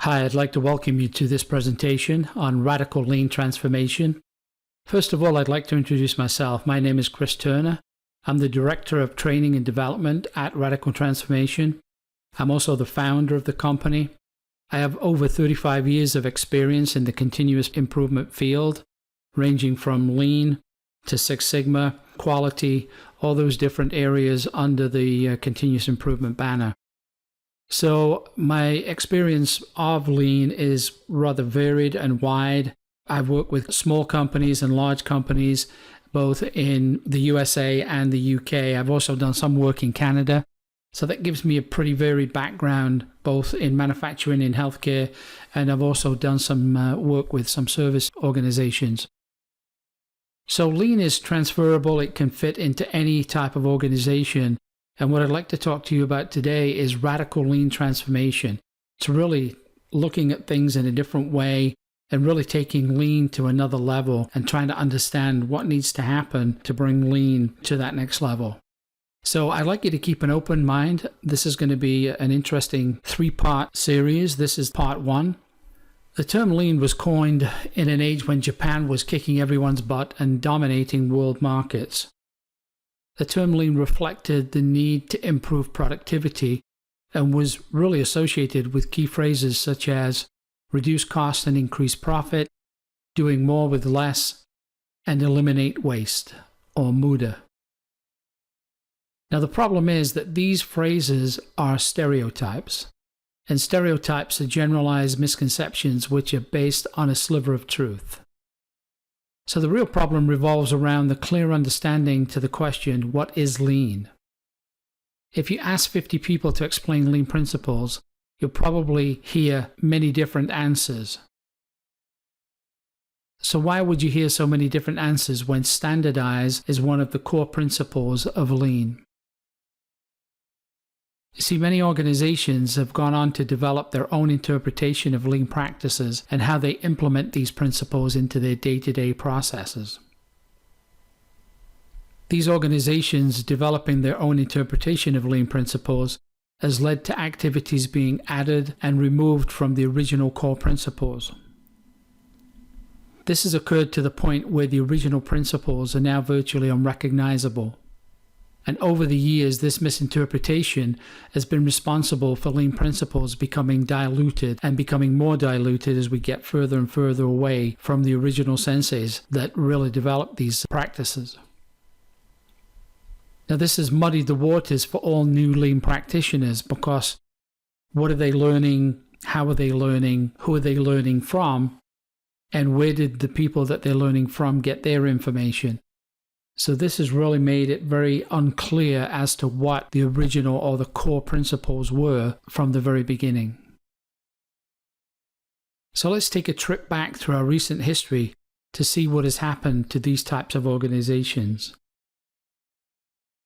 Hi, I'd like to welcome you to this presentation on radical lean transformation. First of all, I'd like to introduce myself. My name is Chris Turner. I'm the Director of Training and Development at Radical Transformation. I'm also the founder of the company. I have over 35 years of experience in the continuous improvement field, ranging from lean to Six Sigma, quality, all those different areas under the continuous improvement banner. So my experience of lean is rather varied and wide. I've worked with small companies and large companies, both in the USA and the UK. I've also done some work in Canada. So that gives me a pretty varied background, both in manufacturing and healthcare. And I've also done some work with some service organizations. So lean is transferable. It can fit into any type of organization. And what I'd like to talk to you about today is radical lean transformation. It's really looking at things in a different way and really taking lean to another level and trying to understand what needs to happen to bring lean to that next level. So I'd like you to keep an open mind. This is going to be an interesting three-part series. This is part one. The term lean was coined in an age when Japan was kicking everyone's butt and dominating world markets. The term lean reflected the need to improve productivity and was really associated with key phrases such as reduce cost and increase profit, doing more with less, and eliminate waste, or muda. Now the problem is that these phrases are stereotypes, and stereotypes are generalized misconceptions which are based on a sliver of truth. So the real problem revolves around the clear understanding to the question, what is lean? If you ask 50 people to explain lean principles, you'll probably hear many different answers. So why would you hear so many different answers when standardize is one of the core principles of lean? You see, many organizations have gone on to develop their own interpretation of lean practices and how they implement these principles into their day-to-day processes. These organizations developing their own interpretation of lean principles has led to activities being added and removed from the original core principles. This has occurred to the point where the original principles are now virtually unrecognizable. And over the years, this misinterpretation has been responsible for lean principles becoming diluted and becoming more diluted as we get further and further away from the original senseis that really developed these practices. Now, this has muddied the waters for all new lean practitioners because what are they learning? How are they learning? Who are they learning from? And where did the people that they're learning from get their information? So this has really made it very unclear as to what the original or the core principles were from the very beginning. So let's take a trip back through our recent history to see what has happened to these types of organizations.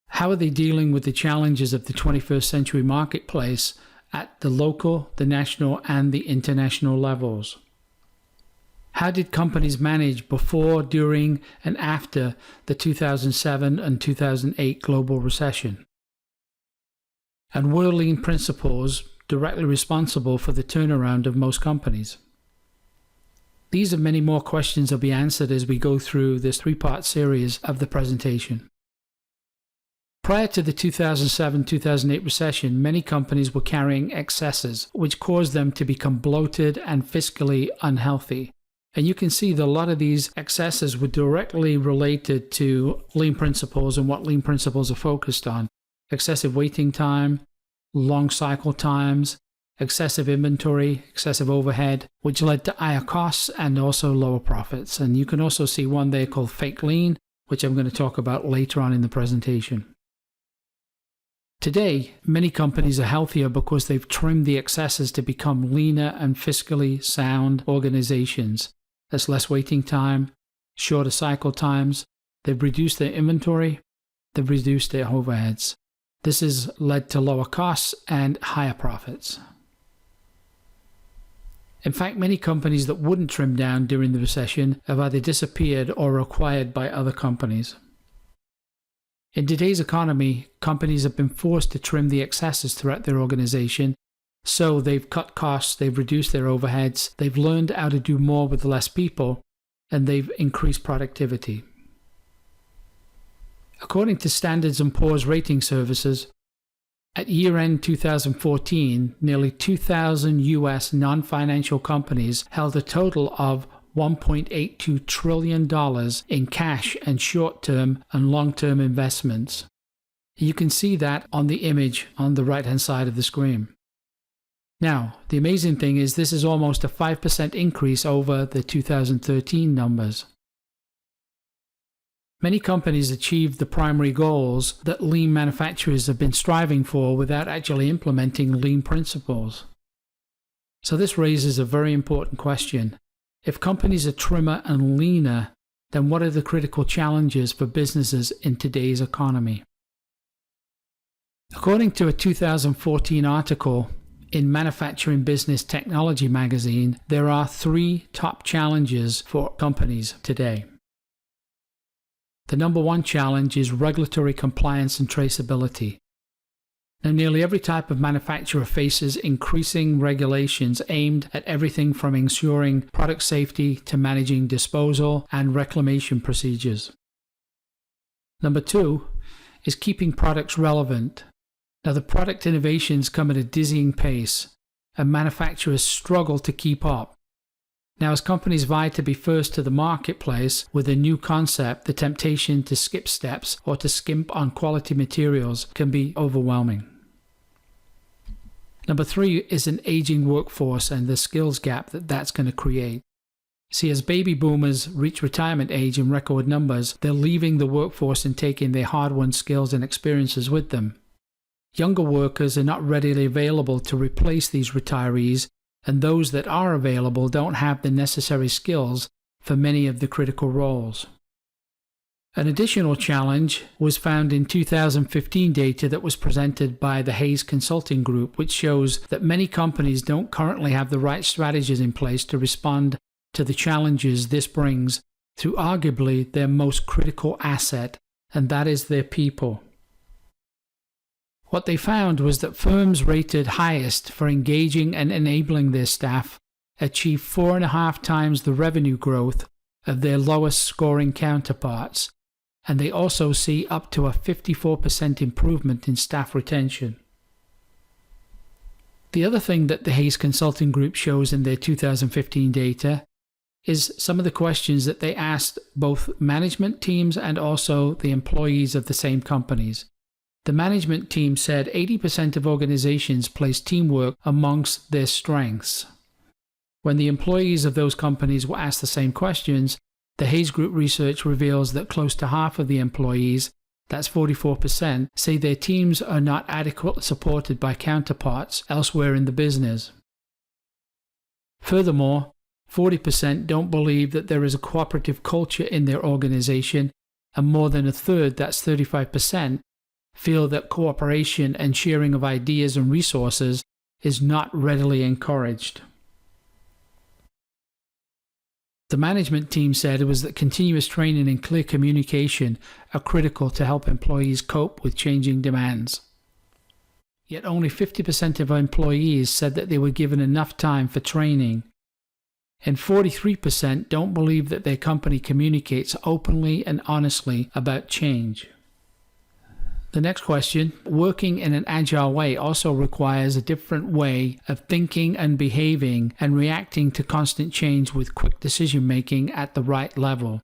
How are they dealing with the challenges of the 21st century marketplace at the local, the national, and the international levels? How did companies manage before, during, and after the 2007 and 2008 global recession? And were lean principles directly responsible for the turnaround of most companies? These and many more questions will be answered as we go through this three-part series of the presentation. Prior to the 2007-2008 recession, many companies were carrying excesses, which caused them to become bloated and fiscally unhealthy. And you can see that a lot of these excesses were directly related to lean principles and what lean principles are focused on. Excessive waiting time, long cycle times, excessive inventory, excessive overhead, which led to higher costs and also lower profits. And you can also see one there called fake lean, which I'm going to talk about later on in the presentation. Today, many companies are healthier because they've trimmed the excesses to become leaner and fiscally sound organizations. There's less waiting time, shorter cycle times, they've reduced their inventory, they've reduced their overheads. This has led to lower costs and higher profits. In fact, many companies that wouldn't trim down during the recession have either disappeared or were acquired by other companies. In today's economy, companies have been forced to trim the excesses throughout their organization So they've cut costs, they've reduced their overheads, they've learned how to do more with less people, and they've increased productivity. According to Standards & Poor's rating services, at year-end 2014, nearly 2,000 U.S. non-financial companies held a total of $1.82 trillion in cash and short-term and long-term investments. You can see that on the image on the right-hand side of the screen. Now, the amazing thing is this is almost a 5% increase over the 2013 numbers. Many companies achieved the primary goals that lean manufacturers have been striving for without actually implementing lean principles. So this raises a very important question. If companies are trimmer and leaner, then what are the critical challenges for businesses in today's economy? According to a 2014 article in Manufacturing Business Technology magazine, there are 3 top challenges for companies today. The number 1 challenge is regulatory compliance and traceability. Now, nearly every type of manufacturer faces increasing regulations aimed at everything from ensuring product safety to managing disposal and reclamation procedures. Number 2 is keeping products relevant. Now, the product innovations come at a dizzying pace, and manufacturers struggle to keep up. Now, as companies vie to be first to the marketplace with a new concept, the temptation to skip steps or to skimp on quality materials can be overwhelming. Number 3 is an aging workforce and the skills gap that's going to create. See, as baby boomers reach retirement age in record numbers, they're leaving the workforce and taking their hard-won skills and experiences with them. Younger workers are not readily available to replace these retirees, and those that are available don't have the necessary skills for many of the critical roles. An additional challenge was found in 2015 data that was presented by the Hays Consulting Group, which shows that many companies don't currently have the right strategies in place to respond to the challenges this brings through arguably their most critical asset, and that is their people. What they found was that firms rated highest for engaging and enabling their staff achieve 4.5 times the revenue growth of their lowest scoring counterparts, and they also see up to a 54% improvement in staff retention. The other thing that the Hays Consulting Group shows in their 2015 data is some of the questions that they asked both management teams and also the employees of the same companies. The management team said 80% of organizations place teamwork amongst their strengths. When the employees of those companies were asked the same questions, the Hays Group research reveals that close to half of the employees, that's 44%, say their teams are not adequately supported by counterparts elsewhere in the business. Furthermore, 40% don't believe that there is a cooperative culture in their organization, and more than a third, that's 35%, feel that cooperation and sharing of ideas and resources is not readily encouraged. The management team said it was that continuous training and clear communication are critical to help employees cope with changing demands. Yet only 50% of employees said that they were given enough time for training, and 43% don't believe that their company communicates openly and honestly about change. The next question, working in an agile way also requires a different way of thinking and behaving and reacting to constant change with quick decision making at the right level.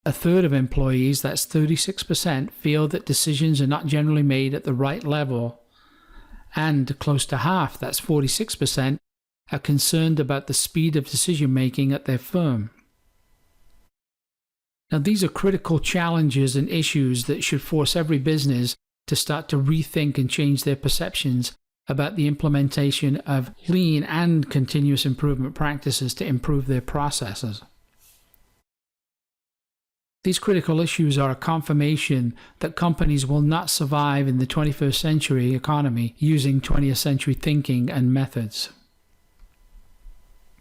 A third of employees, that's 36%, feel that decisions are not generally made at the right level, and close to half, that's 46%, are concerned about the speed of decision making at their firm. Now, these are critical challenges and issues that should force every business to start to rethink and change their perceptions about the implementation of lean and continuous improvement practices to improve their processes. These critical issues are a confirmation that companies will not survive in the 21st century economy using 20th century thinking and methods.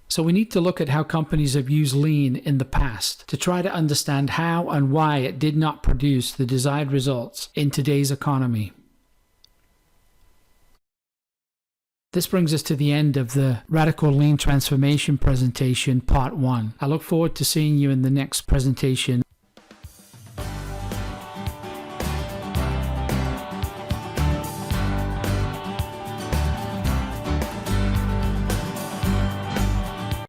So we need to look at how companies have used lean in the past to try to understand how and why it did not produce the desired results in today's economy. This brings us to the end of the Radical Lean Transformation presentation, part 1. I look forward to seeing you in the next presentation.